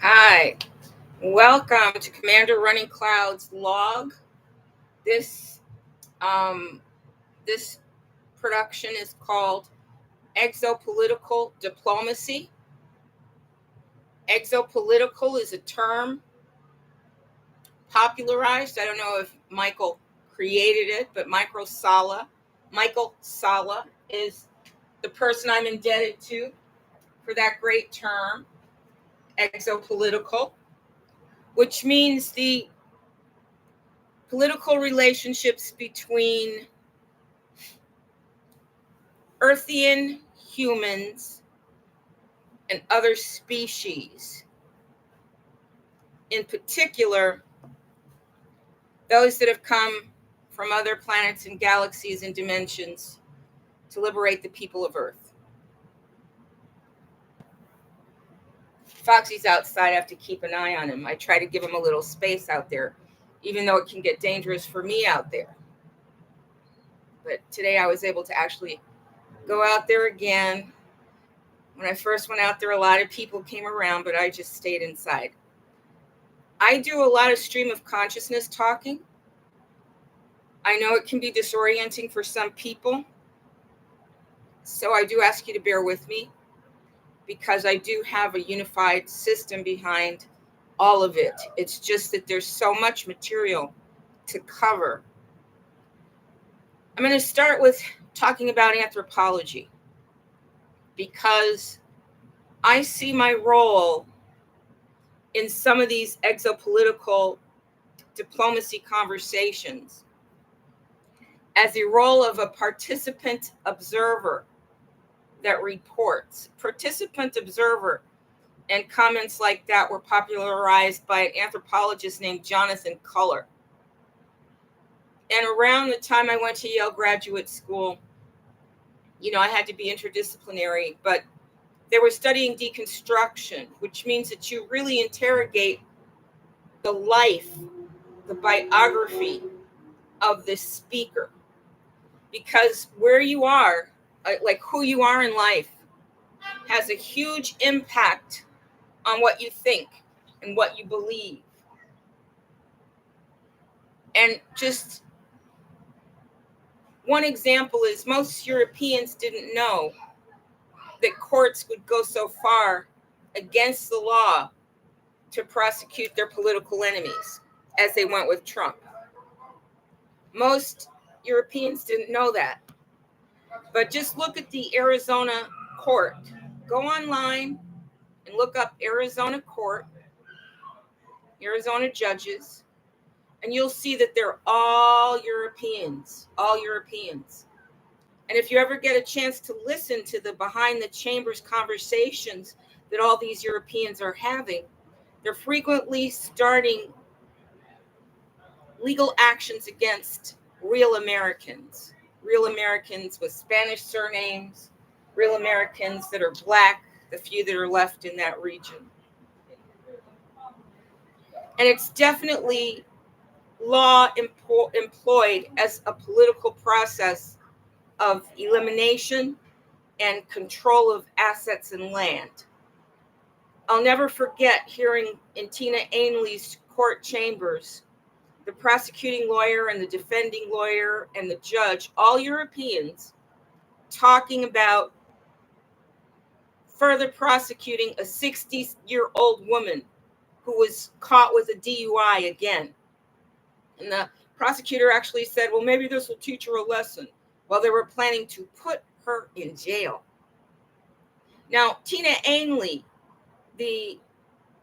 Hi, welcome to Commander Runningcloud's log. This um, this production is called Exopolitical Diplomacy. Exopolitical is a term popularized. I don't know if Michael created it, but Michael Sala is the person I'm indebted to for that great term, exopolitical, which means the political relationships between Earthian humans and other species, in particular, those that have come from other planets and galaxies and dimensions to liberate the people of Earth. Foxy's outside. I have to keep an eye on him. I try to give him a little space out there, even though it can get dangerous for me out there. But today I was able to actually go out there again. When I first went out there, a lot of people came around, but I just stayed inside. I do a lot of stream of consciousness talking. I know it can be disorienting for some people, so I do ask you to bear with me because I do have a unified system behind all of it. It's just that there's so much material to cover. I'm going to start with talking about anthropology because I see my role in some of these exopolitical diplomacy conversations as the role of a participant observer that reports. Participant observer and comments like that were popularized by an anthropologist named Jonathan Culler. And around the time I went to Yale Graduate School, I had to be interdisciplinary, but they were studying deconstruction, which means that you really interrogate the life, the biography of the speaker. Because where you are, like who you are in life, has a huge impact on what you think and what you believe. And just one example is most Europeans didn't know that courts would go so far against the law to prosecute their political enemies, as they went with Trump. Most Europeans didn't know that. But just look at the Arizona court. Go online and look up Arizona court, Arizona judges, and you'll see that they're all Europeans. And if you ever get a chance to listen to the behind the chambers conversations that all these Europeans are having, they're frequently starting legal actions against real Americans with Spanish surnames, real Americans that are Black, the few that are left in that region. And it's definitely law employed as a political process of elimination and control of assets and land. I'll never forget hearing in Tina Ainley's court chambers, the prosecuting lawyer and the defending lawyer and the judge, all Europeans, talking about further prosecuting a 60-year-old woman who was caught with a DUI again. And the prosecutor actually said, well, maybe this will teach her a lesson. Well, they were planning to put her in jail. Now, Tina Ainley, the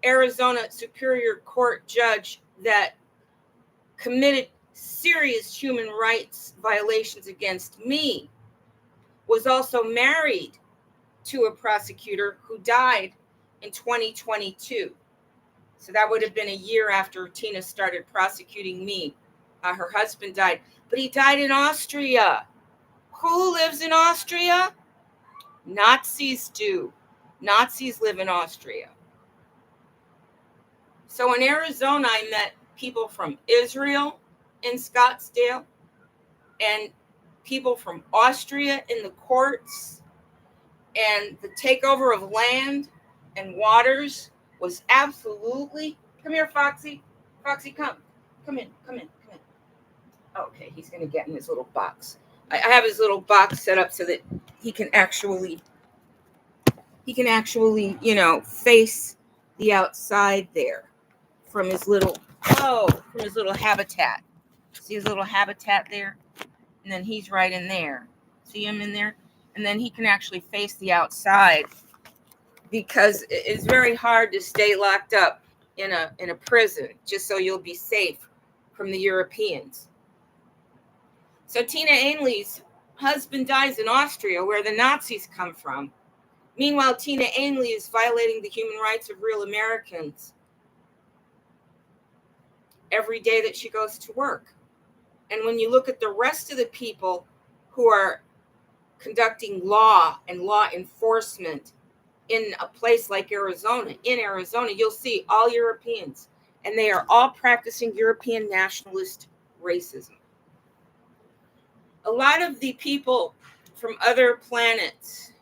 Arizona Superior Court judge that committed serious human rights violations against me, was also married to a prosecutor who died in 2022. So that would have been a year after Tina started prosecuting me. Her husband died, but he died in Austria. Who lives in Austria? Nazis do. Nazis live in Austria. So in Arizona, I met people from Israel in Scottsdale and people from Austria in the courts, and the takeover of land and waters was absolutely, come here, Foxy. Foxy, come in. Okay, he's going to get in his little box. I have his little box set up so that he can actually, face the outside there from his little habitat. See his little habitat there? And then he's right in there. See him in there? And then he can actually face the outside, because it's very hard to stay locked up in a prison just so you'll be safe from the Europeans. So Tina Ainley's husband dies in Austria, where the Nazis come from. Meanwhile, Tina Ainley is violating the human rights of real Americans every day that she goes to work. And when you look at the rest of the people who are conducting law and law enforcement in a place like Arizona, you'll see all Europeans, and they are all practicing European nationalist racism. A lot of the people from other planets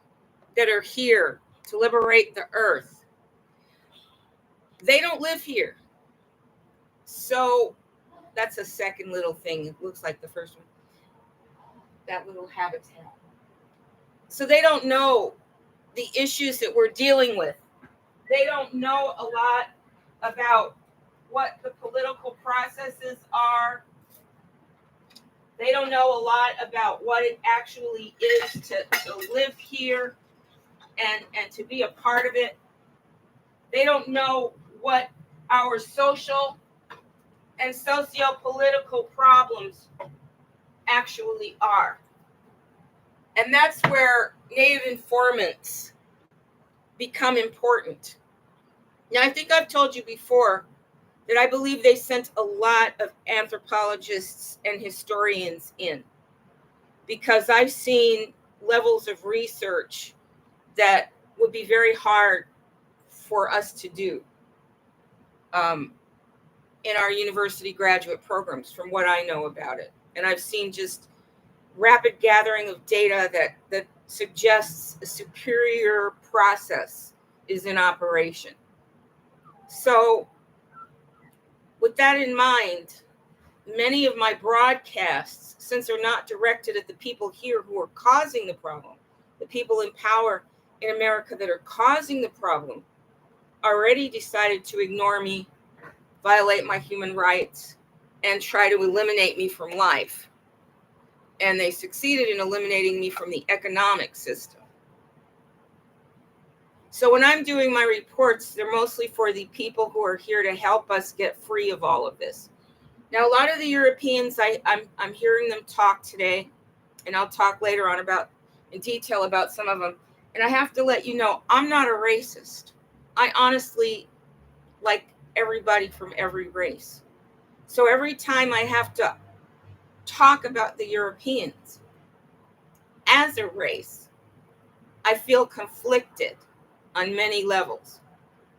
that are here to liberate the earth, they don't live here. So that's a second little thing. It looks like the first one. That little habitat. So they don't know the issues that we're dealing with. They don't know a lot about what the political processes are. They don't know a lot about what it actually is to live here and to be a part of it. They don't know what our social and socio-political problems actually are. And that's where Native informants become important. Now, I think I've told you before that I believe they sent a lot of anthropologists and historians in, because I've seen levels of research that would be very hard for us to do in our university graduate programs, from what I know about it. And I've seen just rapid gathering of data that suggests a superior process is in operation. So with that in mind, many of my broadcasts, since they're not directed at the people here who are causing the problem, the people in power in America that are causing the problem, already decided to ignore me, violate my human rights, and try to eliminate me from life. And they succeeded in eliminating me from the economic system. So when I'm doing my reports, they're mostly for the people who are here to help us get free of all of this. Now, a lot of the Europeans, I'm hearing them talk today, and I'll talk later on in detail about some of them. And I have to let you know, I'm not a racist. I honestly like everybody from every race. So every time I have to talk about the Europeans as a race, I feel conflicted on many levels.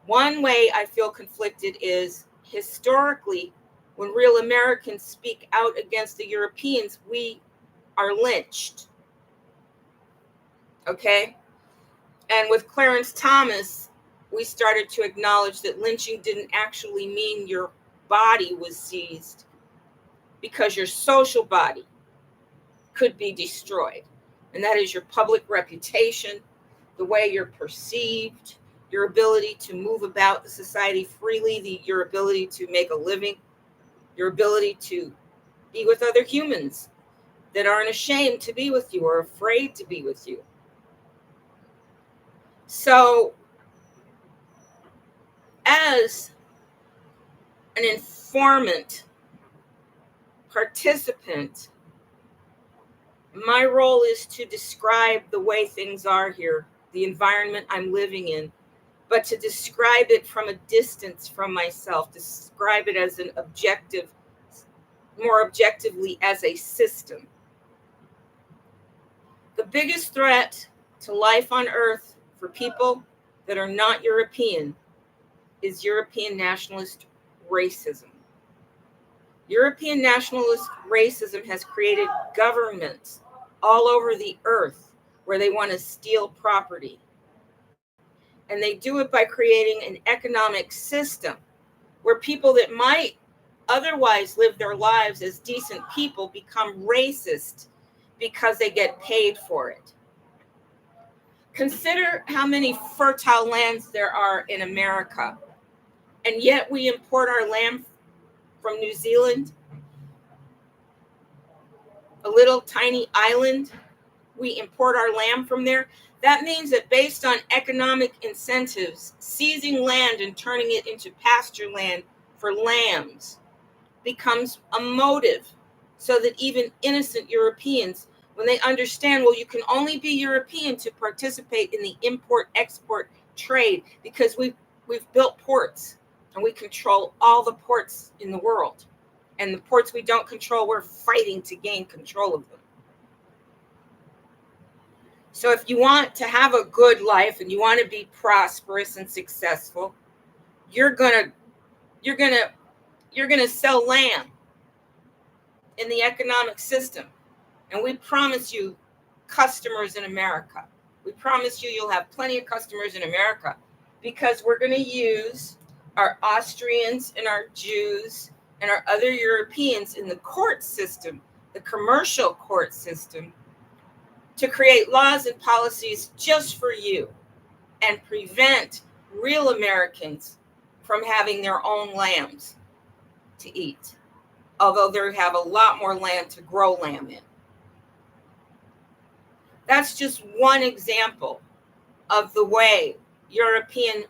One way I feel conflicted is, historically, when real Americans speak out against the Europeans, we are lynched. Okay? And with Clarence Thomas, we started to acknowledge that lynching didn't actually mean your body was seized, because your social body could be destroyed. And that is your public reputation, the way you're perceived, your ability to move about the society freely, your ability to make a living, your ability to be with other humans that aren't ashamed to be with you or afraid to be with you. So, as an informant, participant, my role is to describe the way things are here, the environment I'm living in, but to describe it from a distance from myself, describe it as an objective, more objectively as a system. The biggest threat to life on Earth for people that are not European is European nationalist racism. European nationalist racism has created governments all over the earth where they want to steal property. And they do it by creating an economic system where people that might otherwise live their lives as decent people become racist because they get paid for it. Consider how many fertile lands there are in America, and yet we import our lamb from New Zealand, a little tiny island. We import our lamb from there. That means that based on economic incentives, seizing land and turning it into pasture land for lambs becomes a motive, so that even innocent Europeans, when they understand, well, you can only be European to participate in the import-export trade, because we've built ports and we control all the ports in the world. And the ports we don't control, we're fighting to gain control of them. So if you want to have a good life and you want to be prosperous and successful, you're gonna sell land in the economic system. And we promise you customers in America. We promise you you'll have plenty of customers in America, because we're going to use our Austrians and our Jews and our other Europeans in the court system, the commercial court system, to create laws and policies just for you and prevent real Americans from having their own lambs to eat, although they have a lot more land to grow lamb in. That's just one example of the way European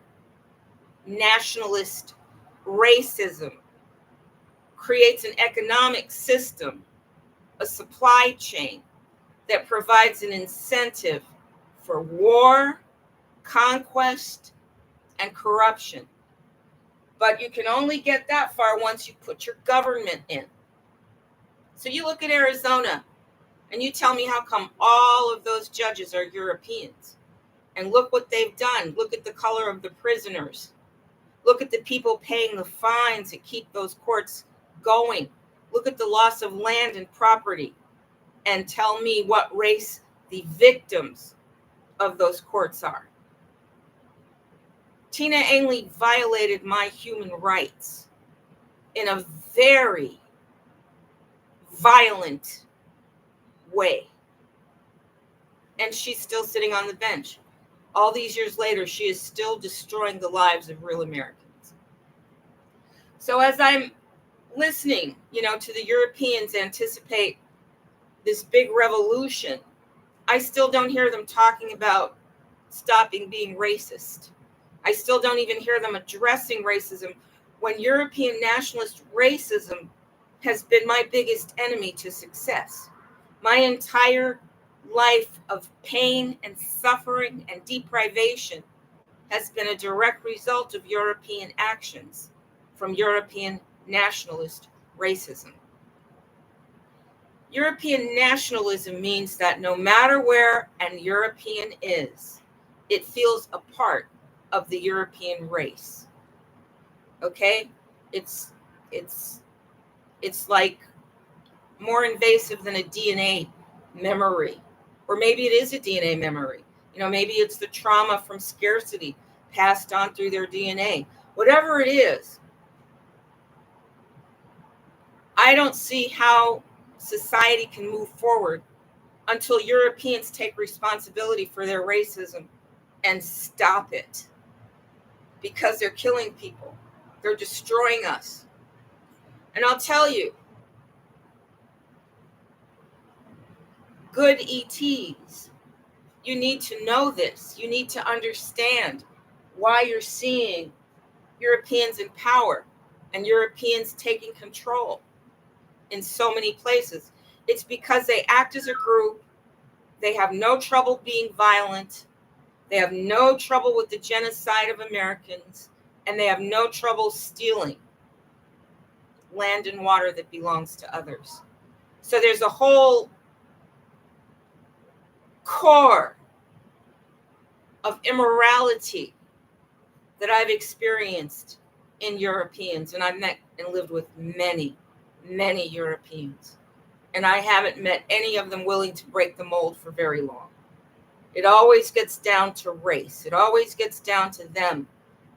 nationalist racism creates an economic system, a supply chain that provides an incentive for war, conquest, and corruption. But you can only get that far once you put your government in. So you look at Arizona and you tell me how come all of those judges are Europeans. And look what they've done. Look at the color of the prisoners. Look at the people paying the fines that keep those courts going. Look at the loss of land and property. And tell me what race the victims of those courts are. Tina Ainley violated my human rights in a very violent way. And she's still sitting on the bench. All these years later, she is still destroying the lives of real Americans. So as I'm listening, to the Europeans anticipate this big revolution, I still don't hear them talking about stopping being racist. I still don't even hear them addressing racism, when European nationalist racism has been my biggest enemy to success. My entire life of pain and suffering and deprivation has been a direct result of European actions from European nationalist racism. European nationalism means that no matter where an European is, it feels a part of the European race. Okay? It's like more invasive than a DNA memory. Or maybe it is a DNA memory. Maybe it's the trauma from scarcity passed on through their DNA. Whatever it is, I don't see how society can move forward until Europeans take responsibility for their racism and stop it. Because they're killing people. They're destroying us. And I'll tell you, good ETs, you need to know this. You need to understand why you're seeing Europeans in power and Europeans taking control in so many places. It's because they act as a group. They have no trouble being violent. They have no trouble with the genocide of Americans. And they have no trouble stealing land and water that belongs to others. So there's a whole core of immorality that I've experienced in Europeans. And I've met and lived with many, many Europeans. And I haven't met any of them willing to break the mold for very long. It always gets down to race. It always gets down to them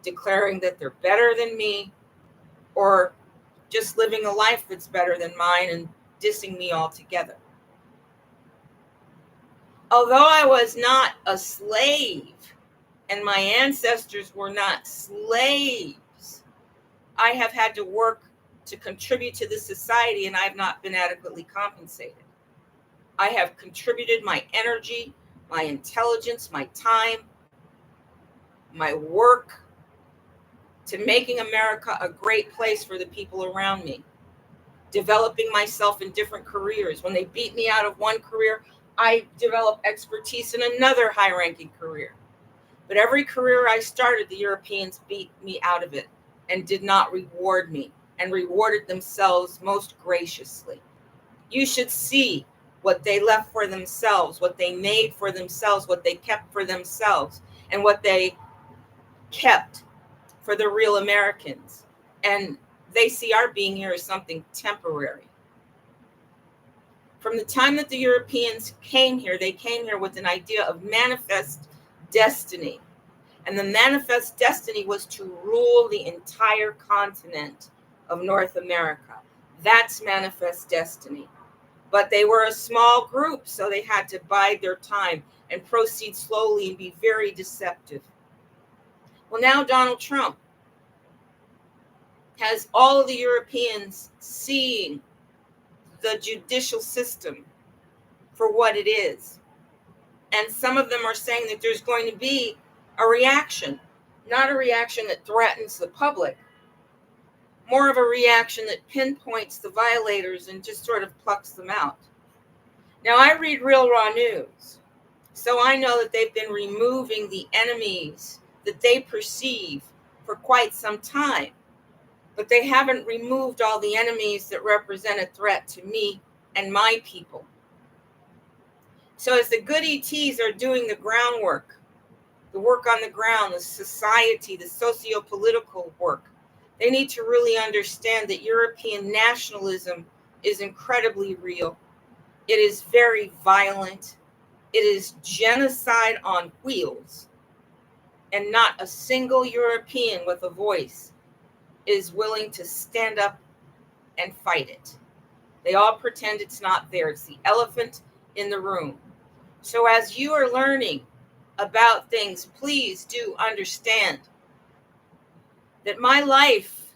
declaring that they're better than me, or just living a life that's better than mine and dissing me altogether. Although I was not a slave and my ancestors were not slaves, I have had to work to contribute to this society, and I've not been adequately compensated. I have contributed my energy, my intelligence, my time, my work to making America a great place for the people around me, developing myself in different careers. When they beat me out of one career, I developed expertise in another high-ranking career. But every career I started, the Europeans beat me out of it and did not reward me, and rewarded themselves most graciously. You should see what they left for themselves, what they made for themselves, what they kept for themselves, and what they kept for the real Americans. And they see our being here as something temporary. From the time that the Europeans came here, they came here with an idea of manifest destiny. And the manifest destiny was to rule the entire continent of North America. That's manifest destiny. But they were a small group, so they had to bide their time and proceed slowly and be very deceptive. Well, now Donald Trump has all of the Europeans seeing the judicial system for what it is. And some of them are saying that there's going to be a reaction, not a reaction that threatens the public, more of a reaction that pinpoints the violators and just sort of plucks them out. Now, I read Real Raw News, so I know that they've been removing the enemies that they perceive for quite some time, but they haven't removed all the enemies that represent a threat to me and my people. So as the good ETs are doing the groundwork, the work on the ground, the society, the socio-political work, they need to really understand that European nationalism is incredibly real. It is very violent. It is genocide on wheels. And not a single European with a voice is willing to stand up and fight it. They all pretend it's not there. It's the elephant in the room. So as you are learning about things, please do understand that my life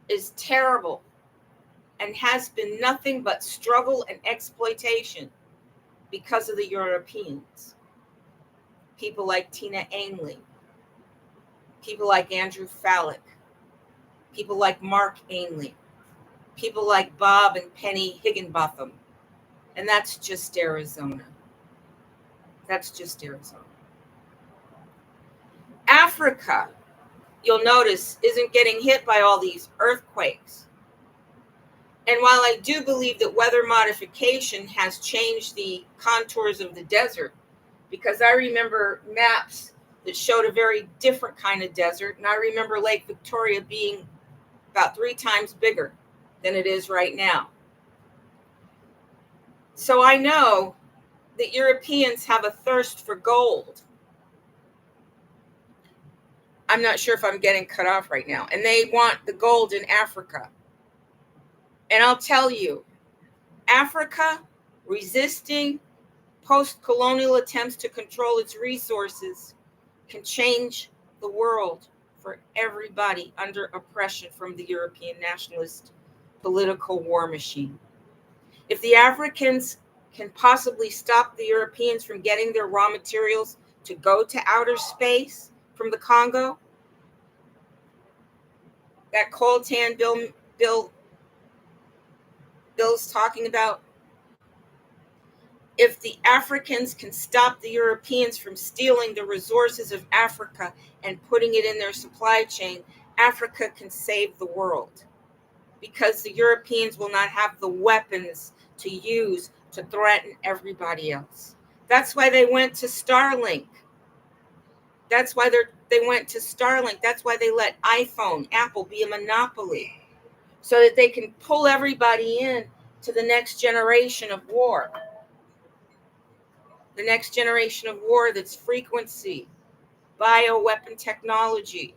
is terrible and has been nothing but struggle and exploitation because of the Europeans. People like Tina Ainley, people like Andrew Fallick, people like Mark Ainley, people like Bob and Penny Higginbotham. And that's just Arizona. That's just Arizona. Africa, you'll notice, isn't getting hit by all these earthquakes. And while I do believe that weather modification has changed the contours of the desert, because I remember maps that showed a very different kind of desert, and I remember Lake Victoria being about 3 times bigger than it is right now. So I know that Europeans have a thirst for gold. I'm not sure if I'm getting cut off right now. And they want the gold in Africa. And I'll tell you, Africa resisting post-colonial attempts to control its resources can change the world for everybody under oppression from the European nationalist political war machine. If the Africans can possibly stop the Europeans from getting their raw materials to go to outer space from the Congo, that coltan Bill's talking about, if the Africans can stop the Europeans from stealing the resources of Africa and putting it in their supply chain, Africa can save the world, because the Europeans will not have the weapons to use to threaten everybody else. That's why they went to Starlink. That's why they went to Starlink. That's why they let iPhone, Apple be a monopoly, so that they can pull everybody in to the next generation of war. the next generation of war that's frequency, bioweapon technology.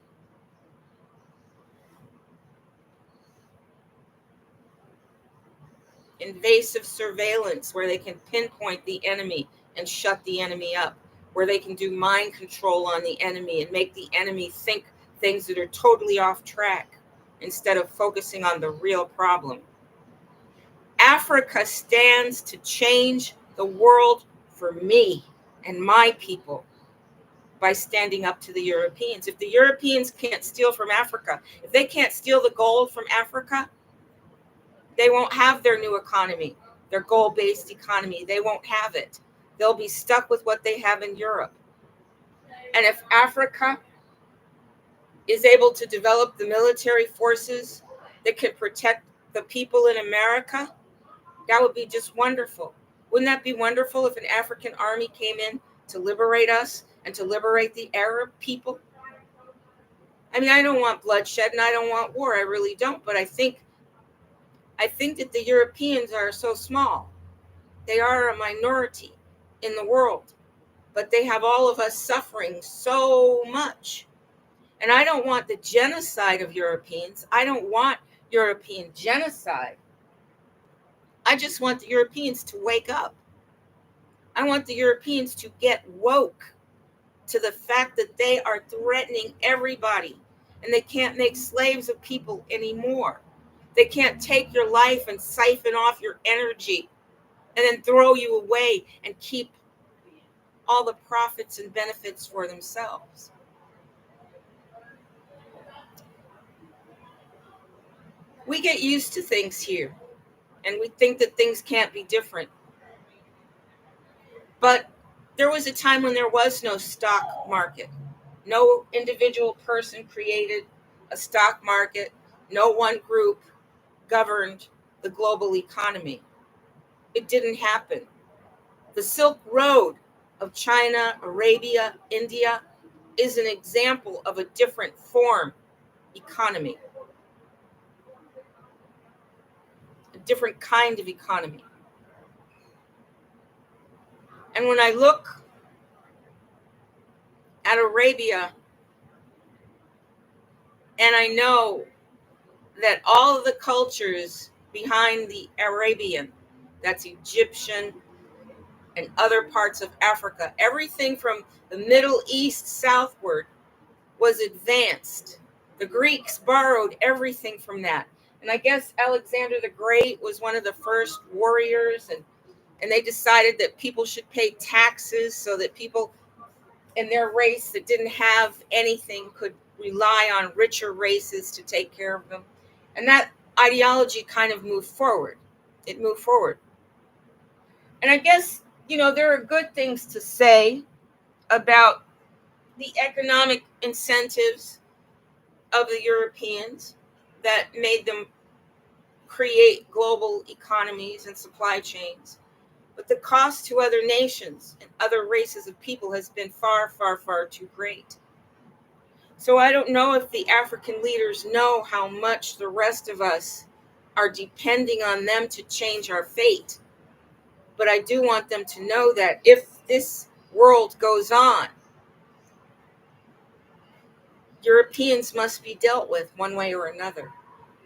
Invasive surveillance where they can pinpoint the enemy and shut the enemy up, where they can do mind control on the enemy and make the enemy think things that are totally off track instead of focusing on the real problem. Africa stands to change the world for me and my people by standing up to the Europeans. If the Europeans can't steal from Africa, if they can't steal the gold from Africa, they won't have their new economy, their gold-based economy. They won't have it. They'll be stuck with what they have in Europe. And if Africa is able to develop the military forces that can protect the people in America, that would be just wonderful. Wouldn't that be wonderful if an African army came in to liberate us and to liberate the Arab people? I mean, I don't want bloodshed and I don't want war. I really don't. But I think that the Europeans are so small. They are a minority in the world, but they have all of us suffering so much. And I don't want the genocide of Europeans. I don't want European genocide. I just want the Europeans to wake up. I want the Europeans to get woke to the fact that they are threatening everybody and they can't make slaves of people anymore. They can't take your life and siphon off your energy and then throw you away and keep all the profits and benefits for themselves. We get used to things here and we think that things can't be different. But there was a time when there was no stock market. No individual person created a stock market. No one group governed the global economy. It didn't happen. The Silk Road of China, Arabia, India is an example of a different form economy, a different kind of economy. And when I look at Arabia, and I know that all of the cultures behind the Arabian, that's Egyptian and other parts of Africa, everything from the Middle East southward was advanced. The Greeks borrowed everything from that. And I guess Alexander the Great was one of the first warriors, and they decided that people should pay taxes so that people in their race that didn't have anything could rely on richer races to take care of them. And that ideology kind of moved forward. It moved forward. And I guess, there are good things to say about the economic incentives of the Europeans that made them create global economies and supply chains. But the cost to other nations and other races of people has been far, far, far too great. So I don't know if the African leaders know how much the rest of us are depending on them to change our fate. But I do want them to know that if this world goes on, Europeans must be dealt with one way or another.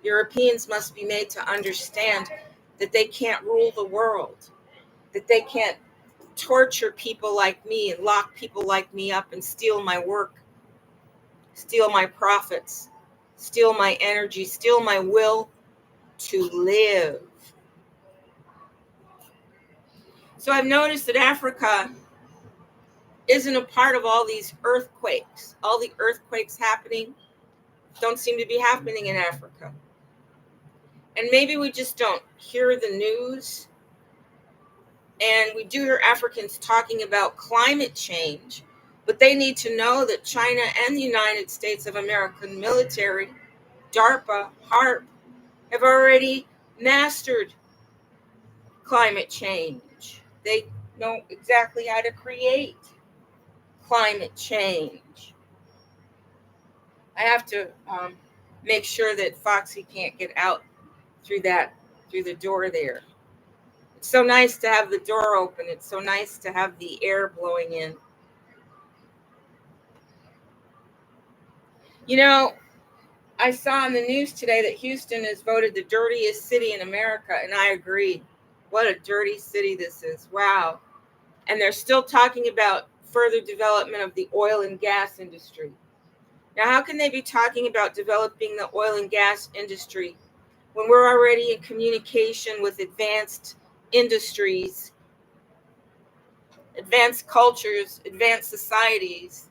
Europeans must be made to understand that they can't rule the world, that they can't torture people like me and lock people like me up and steal my work, steal my profits, steal my energy, steal my will to live. So I've noticed that Africa isn't a part of all these earthquakes. All the earthquakes happening don't seem to be happening in Africa. And maybe we just don't hear the news. And we do hear Africans talking about climate change, but they need to know that China and the United States of America military, DARPA, HARP, have already mastered climate change. They know exactly how to create climate change. I have to make sure that Foxy can't get out through the door there. It's so nice to have the door open. It's so nice to have the air blowing in. You know, I saw on the news today that Houston is voted the dirtiest city in America, and I agree. What a dirty city this is. Wow. And they're still talking about further development of the oil and gas industry. Now, how can they be talking about developing the oil and gas industry when we're already in communication with advanced industries, advanced cultures, advanced societies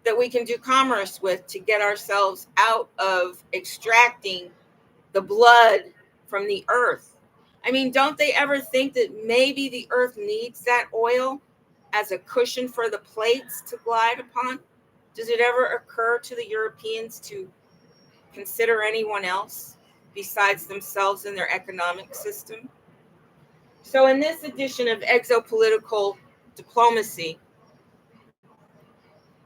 that we can do commerce with to get ourselves out of extracting the blood from the earth? I mean, don't they ever think that maybe the earth needs that oil as a cushion for the plates to glide upon? Does it ever occur to the Europeans to consider anyone else besides themselves in their economic system? So in this edition of Exopolitical Diplomacy,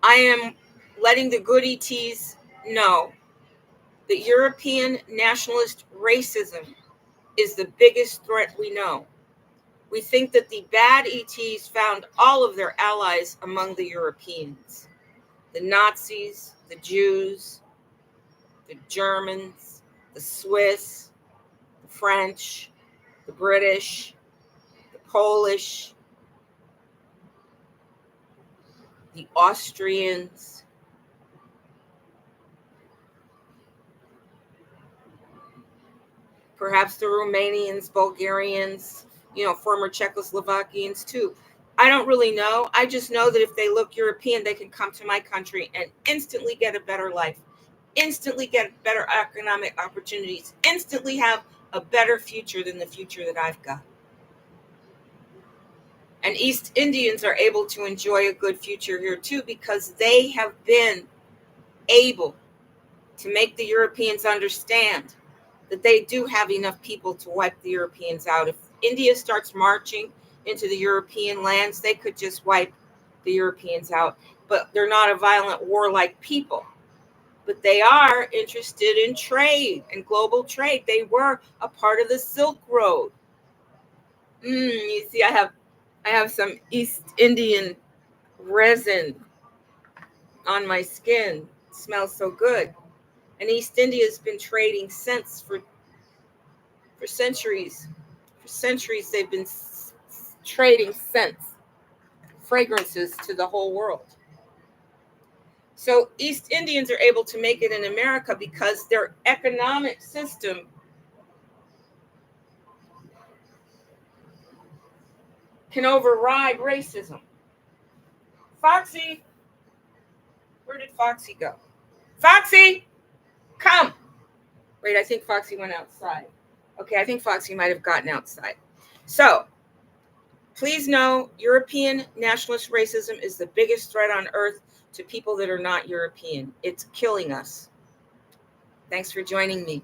I am letting the good ETs know that European nationalist racism is the biggest threat we know. We think that the bad ETs found all of their allies among the Europeans. The Nazis, the Jews, the Germans, the Swiss, the French, the British, the Polish, the Austrians, perhaps the Romanians, Bulgarians, former Czechoslovakians too. I don't really know. I just know that if they look European, they can come to my country and instantly get a better life, instantly get better economic opportunities, instantly have a better future than the future that I've got. And East Indians are able to enjoy a good future here too, because they have been able to make the Europeans understand that they do have enough people to wipe the Europeans out. If India starts marching into the European lands, they could just wipe the Europeans out. But they're not a violent, warlike people. But they are interested in trade and global trade. They were a part of the Silk Road. You see, I have some East Indian resin on my skin. It smells so good. And East India has been trading scents for centuries. For centuries, they've been trading scents, fragrances to the whole world. So East Indians are able to make it in America because their economic system can override racism. Foxy, where did Foxy go? Foxy, come. Wait, I think Foxy went outside. Okay, I think Foxy might have gotten outside. So, please know European nationalist racism is the biggest threat on earth to people that are not European. It's killing us. Thanks for joining me.